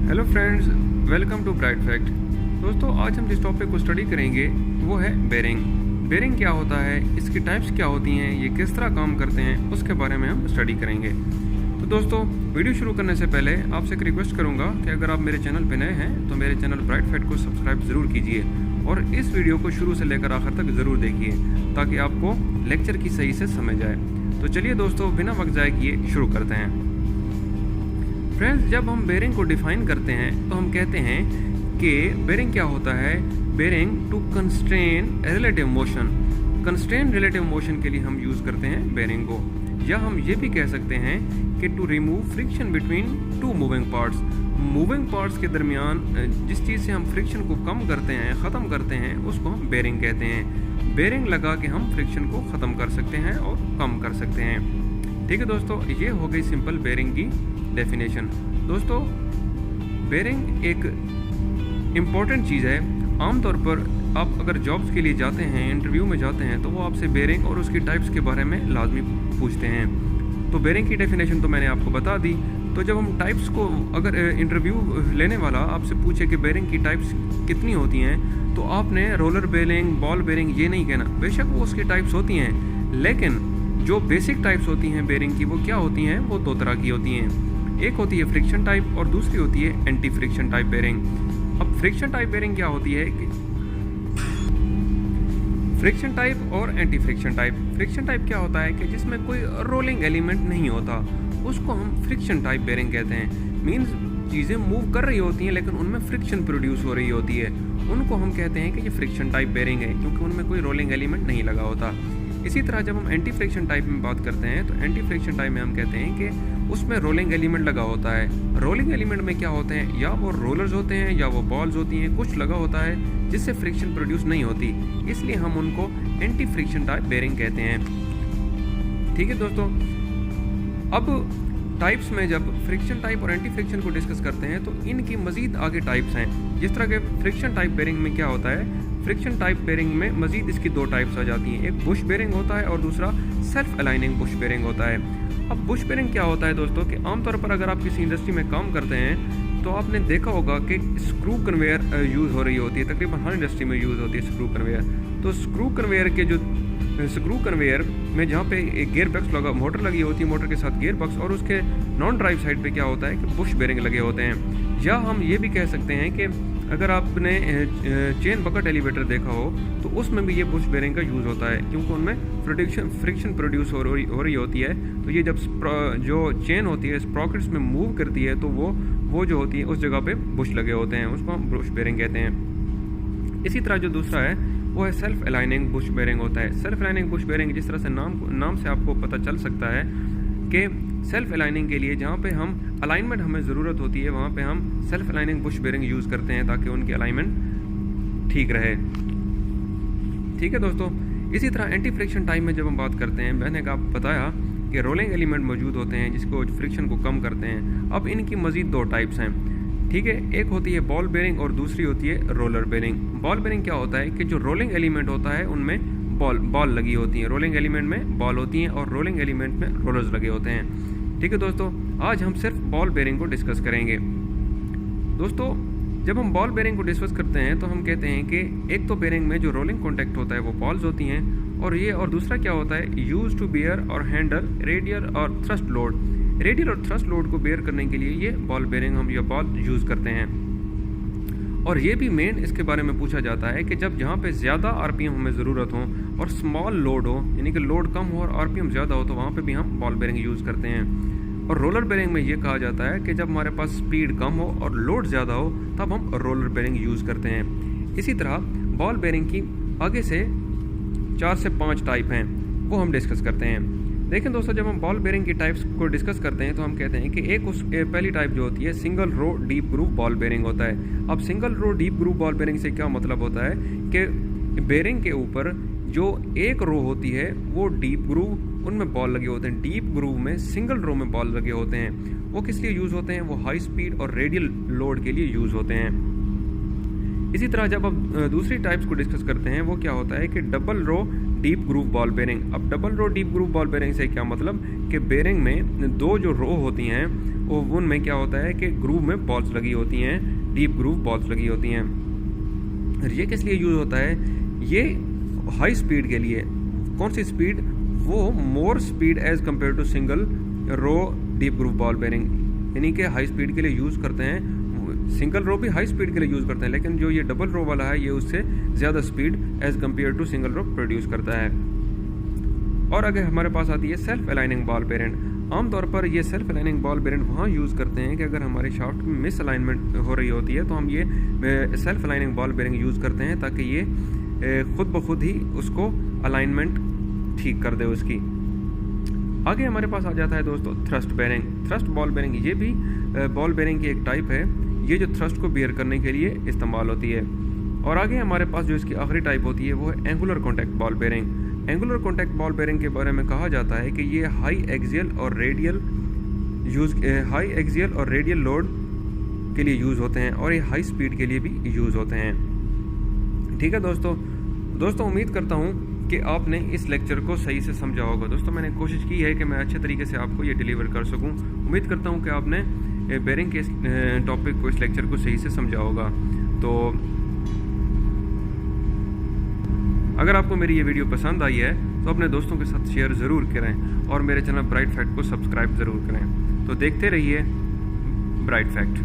Hello friends, welcome to Bright Fact. दोस्तों, आज हम जिस टॉपिक को स्टडी करेंगे वो है बेरिंग। बेरिंग क्या होता है, इसकी टाइप्स क्या होती हैं, ये किस तरह काम करते हैं, उसके बारे में हम स्टडी करेंगे। तो दोस्तों, वीडियो शुरू करने से पहले आपसे एक रिक्वेस्ट करूंगा कि अगर आप मेरे चैनल पर नए हैं तो मेरे चैनल ब्राइट फैक्ट को सब्सक्राइब ज़रूर कीजिए और इस वीडियो को शुरू से लेकर आखिर तक ज़रूर देखिए ताकि आपको लेक्चर की सही से समझ आए। तो चलिए दोस्तों, बिना वक्त ज़ाय किए शुरू करते हैं। फ्रेंड्स, जब हम बेरिंग को डिफाइन करते हैं तो हम कहते हैं कि बेरिंग क्या होता है। Bearing to constrain relative motion. Constrain relative motion के लिए हम यूज़ करते हैं बेरिंग को, या हम ये भी कह सकते हैं कि to remove friction between two moving parts. Moving parts के दरमियान जिस चीज़ से हम फ्रिक्शन को कम करते हैं, ख़त्म करते हैं, उसको हम बेरिंग कहते हैं। बेरिंग लगा के हम फ्रिक्शन को ख़त्म कर सकते हैं और कम कर सकते हैं। ठीक है दोस्तों, ये हो गई सिंपल बेरिंग की डेफिनेशन। दोस्तों, बेरिंग एक इम्पॉर्टेंट चीज़ है। आमतौर पर आप अगर जॉब्स के लिए जाते हैं, इंटरव्यू में जाते हैं, तो वो आपसे बेरिंग और उसकी टाइप्स के बारे में लाजमी पूछते हैं। तो बेरिंग की डेफिनेशन तो मैंने आपको बता दी। तो जब हम टाइप्स को, अगर इंटरव्यू लेने वाला आपसे पूछे कि बेरिंग की टाइप्स कितनी होती हैं, तो आपने रोलर बेरिंग, बॉल बेरिंग ये नहीं कहना। बेशक वो उसकी टाइप्स होती हैं, लेकिन जो बेसिक टाइप्स होती हैं बेरिंग की, वो क्या होती हैं? वो दो तरह की होती हैं। एक होती है फ्रिक्शन टाइप और दूसरी होती है एंटी फ्रिक्शन टाइप बेरिंग। अब फ्रिक्शन टाइप बेरिंग क्या होती है कि फ्रिक्शन टाइप और anti friction type. Friction type क्या होता है कि जिसमें कोई रोलिंग एलिमेंट नहीं होता, उसको हम फ्रिक्शन टाइप बेरिंग कहते हैं। मीन्स चीज़ें मूव कर रही होती हैं लेकिन उनमें फ्रिक्शन प्रोड्यूस हो रही होती है, उनको हम कहते हैं कि ये फ्रिक्शन टाइप बेरिंग है, क्योंकि उनमें कोई रोलिंग एलिमेंट नहीं लगा होता। इसी तरह जब हम एंटी फ्रिक्शन टाइप में बात करते हैं तो एंटी फ्रिक्शन टाइप में हम कहते हैं कि उसमें रोलिंग एलिमेंट लगा होता है। रोलिंग एलिमेंट में क्या होते हैं? या वो रोलर्स होते हैं या वो बॉल्स होती हैं, कुछ लगा होता है जिससे फ्रिक्शन प्रोड्यूस नहीं होती, इसलिए हम उनको एंटी फ्रिक्शन टाइप बेरिंग कहते हैं। ठीक है दोस्तों, अब टाइप्स में जब फ्रिक्शन टाइप और एंटी फ्रिक्शन को डिस्कस करते हैं तो इनकी मजीद आगे टाइप्स हैं। जिस तरह के फ्रिक्शन टाइप बेरिंग में क्या होता है, फ्रिक्शन टाइप बेरिंग में मजीद इसकी दो टाइप्स आ जाती हैं। एक बुश बेरिंग होता है और दूसरा सेल्फ अलाइनिंग बुश बेरिंग होता है। अब बुश बेरिंग क्या होता है दोस्तों, कि आमतौर पर अगर आप किसी इंडस्ट्री में काम करते हैं तो आपने देखा होगा कि स्क्रू कन्वेयर यूज़ हो रही होती है। तकरीबन हर इंडस्ट्री में यूज़ होती है स्क्रू कन्वेयर। तो स्क्रू कन्वेयर के जो स्क्रू कन्वेयर में जहाँ पे एक गियर बॉक्स लगा, मोटर लगी होती है, मोटर के साथ गियर बॉक्स, और उसके नॉन ड्राइव साइड पे क्या होता है कि बुश बेरिंग लगे होते हैं। या हम ये भी कह सकते हैं कि अगर आपने चेन बकेट एलिवेटर देखा हो तो उसमें भी ये बुश बेरिंग का यूज़ होता है, क्योंकि उनमें फ्रिक्शन प्रोड्यूस हो रही होती है। तो ये जब जो चेन होती है स्प्रॉकेट्स में मूव करती है तो वो जो होती है उस जगह पे बुश लगे होते हैं, उसको हम बुश बेरिंग कहते हैं। इसी तरह जो दूसरा है वो है सेल्फ अलाइनिंग बुश बेरिंग होता है। सेल्फ अलाइनिंग बुश बेरिंग, जिस तरह से नाम से आपको पता चल सकता है कि सेल्फ अलाइनिंग के लिए जहाँ पे हम अलाइनमेंट हमें ज़रूरत होती है वहाँ पे हम self aligning bush bearing use करते हैं ताकि उनकी अलाइनमेंट ठीक रहे। ठीक है दोस्तों, इसी तरह एंटी फ्रिक्शन टाइप में जब हम बात करते हैं, मैंने बताया कि रोलिंग एलिमेंट मौजूद होते हैं जिसको फ्रिक्शन को कम करते हैं। अब इनकी मज़ीद दो टाइप्स हैं। ठीक है, एक होती है बॉल बेरिंग और दूसरी होती है रोलर बेरिंग। बॉल बेरिंग क्या होता है कि जो रोलिंग एलिमेंट होता है उनमें बॉल लगी होती है। रोलिंग एलिमेंट में बॉल होती हैं और रोलिंग एलिमेंट में रोलर्स लगे होते हैं। ठीक है दोस्तों, आज हम सिर्फ बॉल बेरिंग को डिस्कस करेंगे। दोस्तों, जब हम बॉल बेरिंग को डिस्कस करते हैं तो हम कहते हैं कि एक तो बेरिंग में जो रोलिंग कॉन्टैक्ट होता है वो बॉल्स होती हैं, और दूसरा क्या होता है, यूज टू बियर और हैंडल रेडियल और थ्रस्ट लोड। रेडियल और थ्रस्ट लोड को बेयर करने के लिए ये बॉल बेरिंग हम या बॉल यूज़ करते हैं। और ये भी मेन इसके बारे में पूछा जाता है कि जहाँ पे ज़्यादा आरपीएम हमें ज़रूरत हो और स्मॉल लोड हो, यानी कि लोड कम हो और आरपीएम ज़्यादा हो, तो वहाँ पे भी हम बॉल बेरिंग यूज़ करते हैं। और रोलर बेरिंग में ये कहा जाता है कि जब हमारे पास स्पीड कम हो और लोड ज़्यादा हो तब हम रोलर बेरिंग यूज़ करते हैं। इसी तरह बॉल बेरिंग की आगे से 4 से 5 टाइप हैं, वो हम डिस्कस करते हैं। देखें दोस्तों, जब हम बॉल बेरिंग की टाइप्स को डिस्कस करते हैं तो हम कहते हैं कि पहली टाइप जो होती है single row deep groove ball bearing होता है। अब single row deep groove ball bearing से क्या मतलब होता है कि बेरिंग के ऊपर जो एक रो होती है वो डीप ग्रूव, उनमें बॉल लगे होते हैं। डीप ग्रूव में सिंगल रो में बॉल लगे होते हैं। वो किस लिए यूज़ होते हैं? वो हाई स्पीड और रेडियल लोड के लिए यूज़ होते हैं। इसी तरह जब अब दूसरी टाइप्स को डिस्कस करते हैं, वो क्या होता है कि double row deep groove ball bearing. अब double row deep groove ball bearing से क्या मतलब कि बेरिंग में दो जो रो होती हैं और उनमें क्या होता है कि ग्रूव में बॉल्स लगी होती हैं, डीप ग्रूव बॉल्स लगी होती हैं। ये किस लिए यूज़ होता है? ये हाई स्पीड के लिए। कौन सी स्पीड? वो more speed as compare to single row deep groove ball bearing, यानी कि हाई स्पीड के लिए यूज़ करते हैं। सिंगल रो भी हाई स्पीड के लिए यूज़ करते हैं, लेकिन जो ये डबल रो वाला है ये उससे ज़्यादा speed as compare to single row produce करता है। और अगर हमारे पास आती है सेल्फ अलाइनिंग बॉल बेरिंग। आमतौर पर ये सेल्फ अलाइनिंग बॉल बेरिंग वहाँ यूज़ करते हैं कि अगर हमारे शाफ्ट में मिस अलाइनमेंट हो रही होती है तो हम ये self aligning ball bearing use करते हैं ताकि ये खुद ब खुद ही उसको अलाइनमेंट ठीक कर दे उसकी। आगे हमारे पास आ जाता है दोस्तों thrust bearing. Thrust ball bearing ये भी बॉल बेरिंग की एक टाइप है, ये जो थ्रस्ट को बियर करने के लिए इस्तेमाल होती है। और आगे हमारे पास जो इसकी आखिरी टाइप होती है वो है angular contact ball bearing. Angular contact ball bearing के बारे में कहा जाता है कि ये हाई एक्सियल और रेडियल लोड के लिए यूज़ होते हैं और ये हाई स्पीड के लिए भी यूज़ होते हैं। ठीक है दोस्तों उम्मीद करता हूँ कि आपने इस लेक्चर को सही से समझा होगा। दोस्तों मैंने कोशिश की है कि मैं अच्छे तरीके से आपको ये डिलीवर कर सकूं। उम्मीद करता हूं कि आपने बेरिंग के टॉपिक को, इस लेक्चर को सही से समझा होगा। तो अगर आपको मेरी ये वीडियो पसंद आई है तो अपने दोस्तों के साथ शेयर ज़रूर करें और मेरे चैनल ब्राइट फैक्ट को सब्सक्राइब ज़रूर करें। तो देखते रहिए ब्राइट फैक्ट।